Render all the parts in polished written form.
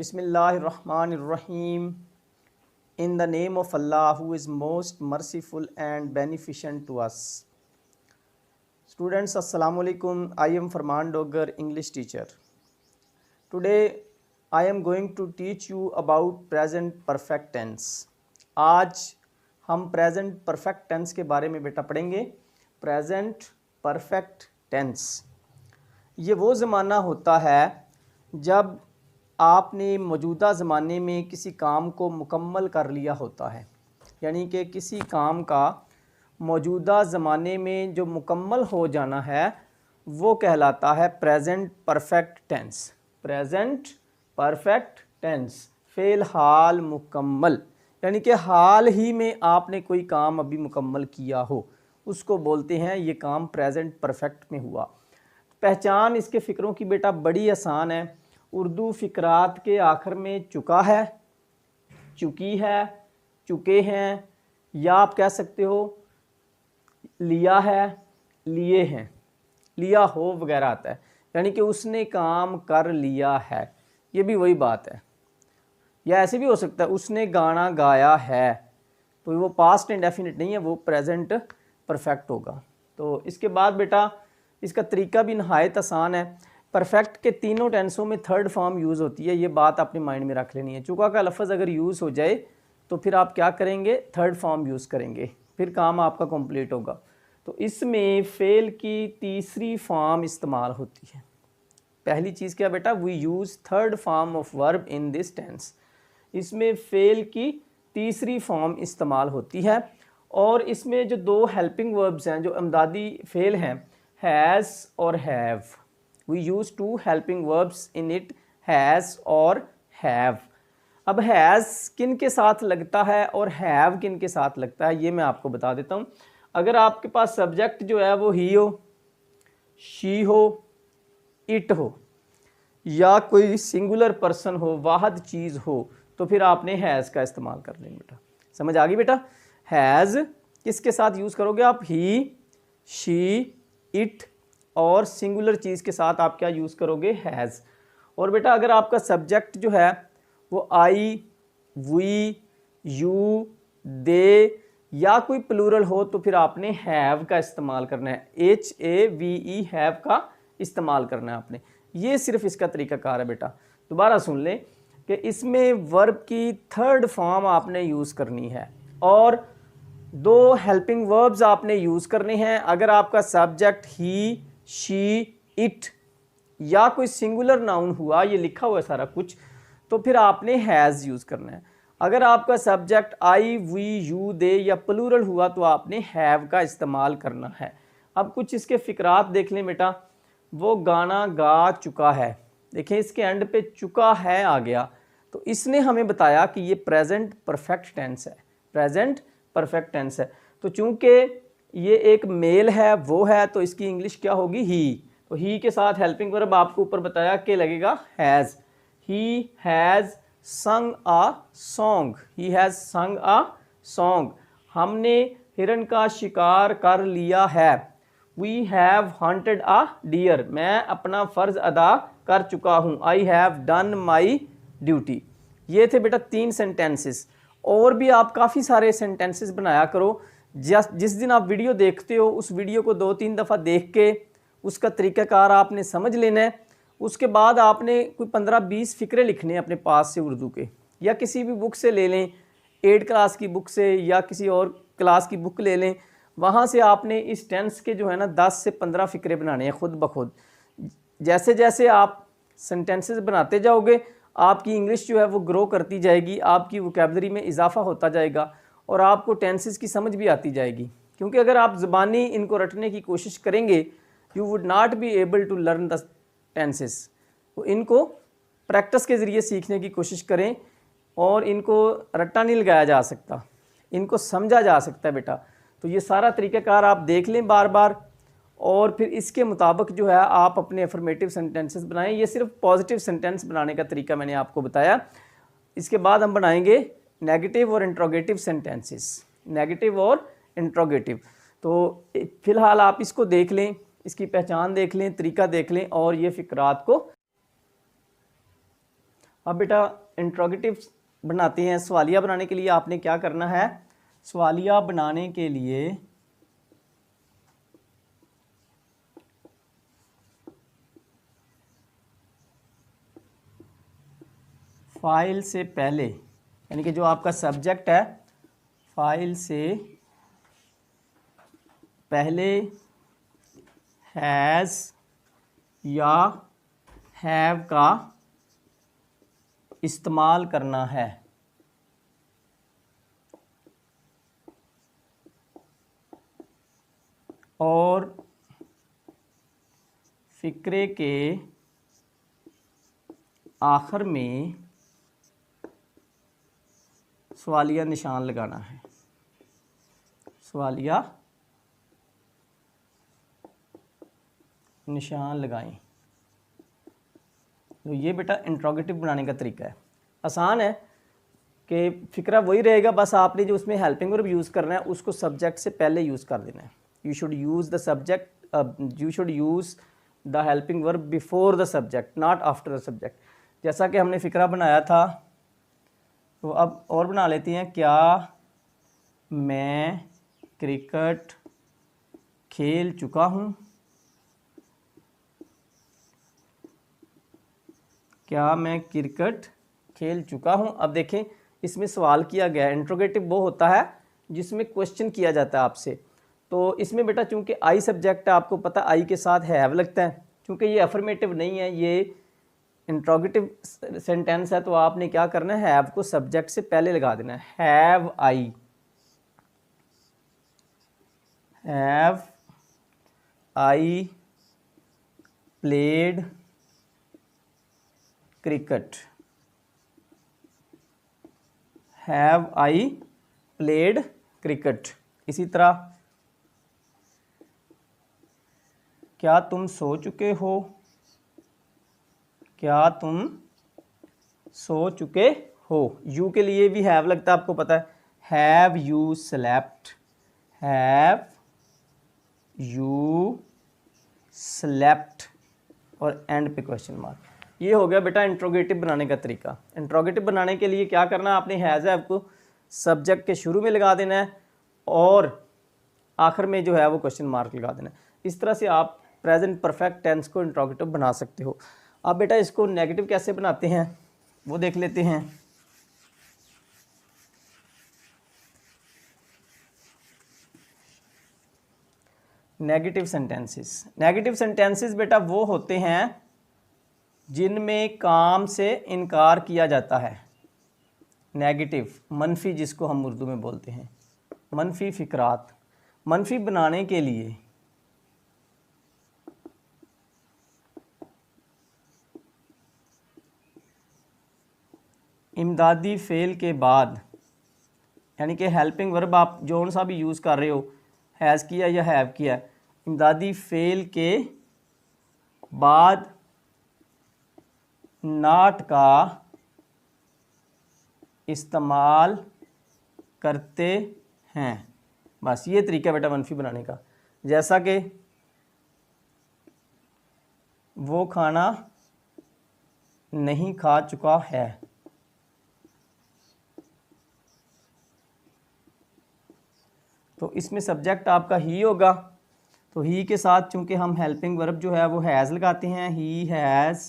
Bismillahirrahmanirrahim. In the name of Allah, who is most merciful and beneficent to us. Students, Assalamu alaikum. I am Farman Doggar, English teacher. Today, I am going to teach you about present perfect tense. आज हम present perfect tense के बारे में बेटा पढ़ेंगे. Present perfect tense ये वो ज़माना होता है जब आपने मौजूदा ज़माने में किसी काम को मुकम्मल कर लिया होता है, यानी कि किसी काम का मौजूदा ज़माने में जो मुकम्मल हो जाना है वो कहलाता है present perfect tense. Present perfect tense, फ़ेल हाल मुकम्मल, यानी कि हाल ही में आपने कोई काम अभी मुकम्मल किया हो, उसको बोलते हैं ये काम प्रेजेंट परफेक्ट में हुआ. पहचान इसके फ़िक्रों की बेटा बड़ी आसान है. उर्दू फ़िक्रात के आखिर में चुका है, चुकी है, चुके हैं, या आप कह सकते हो लिया है, लिए हैं, लिया हो वगैरह आता है, यानी कि उसने काम कर लिया है. ये भी वही बात है. या ऐसे भी हो सकता है उसने गाना गाया है, तो वो पास्ट इंडेफिनिट नहीं है, वो प्रेजेंट परफेक्ट होगा. तो इसके बाद बेटा इसका तरीका भी नहायत आसान है. परफेक्ट के तीनों टेंसों में थर्ड फॉर्म यूज़ होती है, ये बात अपने माइंड में रख लेनी है. चुका का लफ्ज़ अगर यूज़ हो जाए तो फिर आप क्या करेंगे, थर्ड फॉर्म यूज़ करेंगे, फिर काम आपका कंप्लीट होगा. तो इसमें फ़ेल की तीसरी फॉर्म इस्तेमाल होती है. पहली चीज़ क्या बेटा, we use third form of verb in this tense. इसमें फ़ेल की तीसरी फॉर्म इस्तेमाल होती है. और इसमें जो दो हेल्पिंग वर्ब्स हैं, जो इमदादी फ़ेल हैं, हैज़ और have. We use two helping verbs in it, has और हैव. अब हैज़ किन के साथ लगता है और हैव किन के साथ लगता है, ये मैं आपको बता देता हूँ. अगर आपके पास सब्जेक्ट जो है वो ही हो, शी हो, इट हो, या कोई सिंगुलर पर्सन हो, वाहद चीज़ हो, तो फिर आपने हैज़ का इस्तेमाल कर लेंगे. बेटा समझ आ गई. बेटा हैज़ किसके साथ यूज़ करोगे आप, ही, शी, इट, और सिंगुलर चीज़ के साथ आप क्या यूज़ करोगे, हैज़. और बेटा अगर आपका सब्जेक्ट जो है वो आई, वी, यू, दे या कोई प्लूरल हो, तो फिर आपने हैव का इस्तेमाल करना है. HAVE हैव का इस्तेमाल करना है आपने. ये सिर्फ इसका तरीक़ाकार है. बेटा दोबारा सुन लें कि इसमें वर्ब की थर्ड फॉर्म आपने यूज़ करनी है और दो हेल्पिंग वर्ब्स आपने यूज़ करने हैं. अगर आपका सब्जेक्ट ही, शी, इट या कोई सिंगुलर नाउन हुआ, ये लिखा हुआ है सारा कुछ, तो फिर आपने हैज़ यूज़ करना है. अगर आपका सब्जेक्ट आई, वी, यू, दे या प्लूरल हुआ, तो आपने हैव का इस्तेमाल करना है. अब कुछ इसके फ़िक्रात देख लें बेटा. वो गाना गा चुका है, देखें इसके एंड पे चुका है आ गया, तो इसने हमें बताया कि ये प्रेजेंट परफेक्ट टेंस है. प्रेजेंट परफेक्ट टेंस है. तो चूंकि ये एक मेल है, वो है, तो इसकी इंग्लिश क्या होगी, ही. तो ही के साथ हेल्पिंग वर्ब आपको ऊपर बताया कि लगेगा हैज़. ही हैज़ संग अ सॉन्ग. ही हैज़ संग अ सॉन्ग. हमने हिरन का शिकार कर लिया है. We have hunted a deer. मैं अपना फ़र्ज़ अदा कर चुका हूँ. I have done my duty. ये थे बेटा 3 सेंटेंसेस. और भी आप काफ़ी सारे सेंटेंसेस बनाया करो. जिस दिन आप वीडियो देखते हो उस वीडियो को 2-3 दफ़ा देख के उसका तरीक़ाकार आपने समझ लेना है. उसके बाद आपने कोई 15-20 फ़िक्रे लिखने हैं अपने पास से उर्दू के, या किसी भी बुक से ले लें, 8 क्लास की बुक से या किसी और क्लास की बुक ले लें. वहाँ से आपने इस टेंस के जो है ना 10 से 15 फ़िक्रे बनाने हैं खुद ब खुद. जैसे जैसे आप सेंटेंसेस बनाते जाओगे आपकी इंग्लिश जो है वो ग्रो करती जाएगी, आपकी वोकैबुलरी में इजाफा होता जाएगा और आपको टेंसेस की समझ भी आती जाएगी. क्योंकि अगर आप ज़बानी इनको रटने की कोशिश करेंगे, you would not be able to learn the tenses. तो इनको प्रैक्टिस के ज़रिए सीखने की कोशिश करें और इनको रट्टा नहीं लगाया जा सकता, इनको समझा जा सकता है बेटा. तो ये सारा तरीक़ाकार आप देख लें बार बार और फिर इसके मुताबिक जो है आप अपने अफर्मेटिव सेंटेंसेस बनाएं. ये सिर्फ पॉजिटिव सेंटेंस बनाने का तरीका मैंने आपको बताया. इसके बाद हम बनाएंगे नेगेटिव और इंट्रोगेटिव सेंटेंसेस. नेगेटिव और इंट्रोगेटिव. तो फ़िलहाल आप इसको देख लें, इसकी पहचान देख लें, तरीका देख लें और ये फ़िक्रात को अब बेटा इंट्रोगेटिव बनाते हैं। सवालिया बनाने के लिए आपने क्या करना है, सवालिया बनाने के लिए फाइल से पहले, यानी कि जो आपका सब्जेक्ट है, फाइल से पहले हैज़ या हैव का इस्तेमाल करना है। और फ़िक्रे के आखिर में सवालिया निशान लगाना है। सवालिया निशान लगाएं। तो ये बेटा इंट्रोगेटिव बनाने का तरीका है। आसान है कि फ़िक्रा वही रहेगा, बस आपने जो उसमें हेल्पिंग वर्ब यूज़ करना है उसको सब्जेक्ट से पहले यूज़ कर देना है। You should use the subject, you should use the helping verb before the subject, not after the subject. जैसा कि हमने फ़िक्रा बनाया था, तो अब और बना लेते हैं। क्या मैं क्रिकेट खेल चुका हूँ? क्या मैं क्रिकेट खेल चुका हूँ? अब देखें इसमें सवाल किया गया है। इंट्रोगेटिव वो होता है जिसमें क्वेश्चन किया जाता है आपसे। तो इसमें बेटा चूंकि आई सब्जेक्ट है, आपको पता आई के साथ हैव लगता है। चूंकि ये अफर्मेटिव नहीं है, ये इंट्रोगेटिव सेंटेंस है, तो आपने क्या करना है, हैव को सब्जेक्ट से पहले लगा देना है। Have I played cricket. Have I played cricket. इसी तरह क्या तुम सो चुके हो? क्या तुम सो चुके हो? यू के लिए भी हैव लगता है, आपको पता है। Have you slept? Have you slept और एंड पे क्वेश्चन मार्क। ये हो गया बेटा इंट्रोगेटिव बनाने का तरीका। इंट्रोगेटिव बनाने के लिए क्या करना है, आपने हैज़ आपको सब्जेक्ट के शुरू में लगा देना है और आखिर में जो है वो क्वेश्चन मार्क लगा देना है। इस तरह से आप प्रेजेंट परफेक्ट टेंस को इंट्रोगेटिव बना सकते हो। अब बेटा इसको नेगेटिव कैसे बनाते हैं वो देख लेते हैं। Negative sentences. नेगेटिव सेंटेंसेस बेटा वो होते हैं जिनमें काम से इनकार किया जाता है। नेगेटिव, मनफी जिसको हम उर्दू में बोलते हैं, मनफी फिक्रात। मनफी बनाने के लिए इमदादी फेल के बाद, यानी कि हेल्पिंग वर्ब आप जोन सा भी यूज़ कर रहे हो, हैज़ किया या हैव किया, इमदादी फेल के बाद नॉट का इस्तेमाल करते हैं। बस ये तरीका बेटा मनफी बनाने का। जैसा कि वो खाना नहीं खा चुका है। तो इसमें सब्जेक्ट आपका ही होगा, तो ही के साथ चूंकि हम हेल्पिंग वर्ब जो है वो हैज़ लगाते हैं। ही हैज़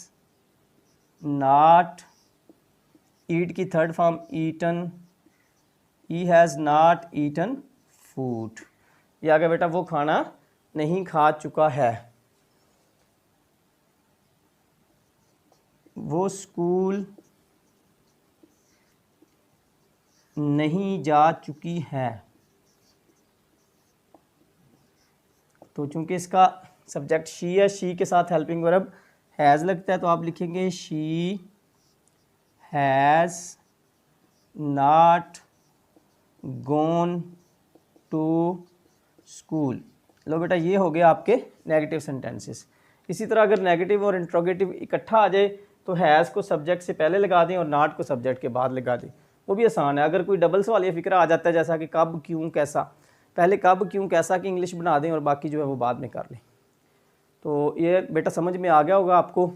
नॉट, ईट की third form eaten, he has not eaten food. ये आ गया बेटा वो खाना नहीं खा चुका है। वो स्कूल नहीं जा चुकी है। तो चूंकि इसका सब्जेक्ट शी है, शी के साथ हेल्पिंग वर्ब हैज़ लगता है, तो आप लिखेंगे she has not gone to school. लो बेटा ये हो गया आपके नेगेटिव सेंटेंसेस। इसी तरह अगर नेगेटिव और इंट्रोगेटिव इकट्ठा आ जाए तो हैज़ को सब्जेक्ट से पहले लगा दें और नॉट को सब्जेक्ट के बाद लगा दें, वो भी आसान है। अगर कोई डबल सवाल या फिक्रा आ जाता है जैसा कि कब क्यों कैसा, पहले कब क्यों कैसा की इंग्लिश बना दें और बाकी जो है वो बाद में कर लें। तो ये बेटा समझ में आ गया होगा आपको।